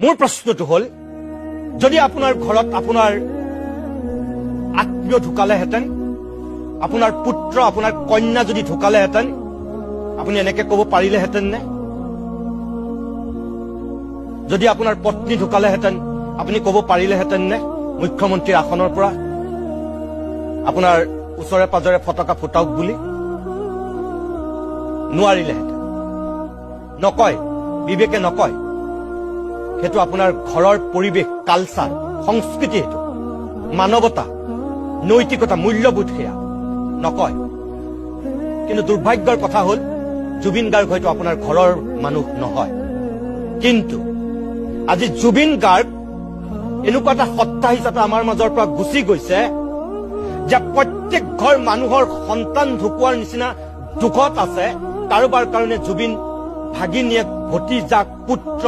মোৰ প্ৰশ্নটো হ'ল যদি আপোনাৰ ঘৰত আপোনাৰ আত্মীয় ঢুকালেহেঁতেন, আপোনাৰ পুত্ৰ আপোনাৰ কন্যা যদি ঢুকালেহেঁতেন, আপুনি এনেকে ক'ব পাৰিলেহেঁতেন নে? যদি আপোনাৰ পত্নী ঢুকালেহেঁতেন আপুনি ক'ব পাৰিলেহেঁতেন নে মুখ্যমন্ত্ৰীৰ আসনৰ পৰা আপোনাৰ ওচৰে পাজৰে ফটকা ফুটাওক বুলি? নোৱাৰিলেহেঁতেন। নকয়, বিবেকে নকয়। সেইটো আপোনাৰ ঘৰৰ পৰিৱেশ, কালচাৰ, সংস্কৃতি, সেইটো মানৱতা, নৈতিকতা, মূল্যবোধ, সেয়া নকয়। কিন্তু দুৰ্ভাগ্যৰ কথা হ'ল জুবিন গাৰ্গ হয়তো আপোনাৰ ঘৰৰ মানুহ নহয়, কিন্তু আজি জুবিন গাৰ্গ এনেকুৱা এটা সত্তা হিচাপে আমাৰ মাজৰ পৰা গুচি গৈছে যে প্ৰত্যেক ঘৰ মানুহৰ সন্তান ঢুকোৱাৰ নিচিনা দুখত আছে। কাৰোবাৰ কাৰণে জুবিন ভাগিনীয়েক, ভতিজাক, পুত্ৰ,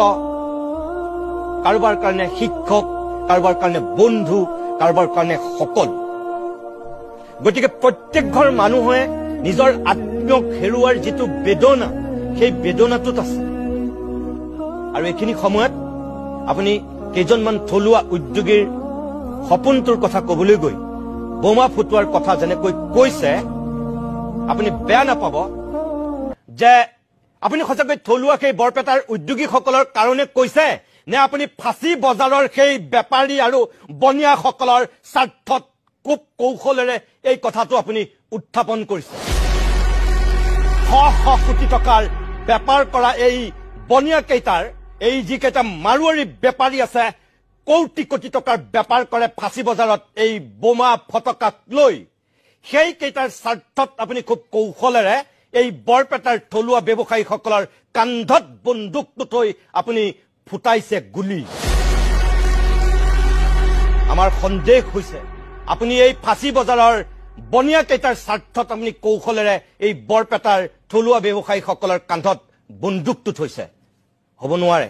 কাৰোবাৰ কাৰণে শিক্ষক, কাৰোবাৰ কাৰণে বন্ধু, কাৰোবাৰ কাৰণে সকলো। গতিকে প্ৰত্যেক ঘৰ মানুহে নিজৰ আত্মীয়ক হেৰুৱাৰ যিটো বেদনা, সেই বেদনাটোত আছে। আৰু এইখিনি সময়ত আপুনি কেইজনমান থলুৱা উদ্যোগীৰ সপোনটোৰ কথা ক'বলৈ গৈ বোমা ফুটোৱাৰ কথা যেনেকৈ কৈছে, আপুনি বেয়া নাপাব যে আপুনি সঁচাকৈ থলুৱা সেই বৰপেটাৰ উদ্যোগীসকলৰ কাৰণে কৈছে নে আপুনি ফাঁচী বজাৰৰ সেই বেপাৰী আৰু বনিয়াসকলৰ স্বাৰ্থত খুব কৌশলেৰে এই কথাটো আপুনি উত্থাপন কৰিছে? শ শ কোটি টকাৰ বেপাৰ কৰা এই বনিয়াকেইটাৰ, এই যিকেইটা মাৰোৱাৰী বেপাৰী আছে, কোটি কোটি টকাৰ বেপাৰ কৰে ফাঁচী বজাৰত এই বোমা ফটকাক লৈ। সেইকেইটাৰ স্বাৰ্থত আপুনি খুব কৌশলেৰে এই বৰপেটাৰ থলুৱা ব্যৱসায়ীসকলৰ কান্ধত বন্দুকটো থৈ আপুনি ফুটাইছে গুলী। আমাৰ সন্দেহ হৈছে আপুনি এই ফাঁচী বজাৰৰ বনিয়াকেইটাৰ স্বাৰ্থত আপুনি কৌশলেৰে এই বৰপেটাৰ থলুৱা ব্যৱসায়ীসকলৰ কান্ধত বন্দুকটো থৈছে। হ'ব নোৱাৰে।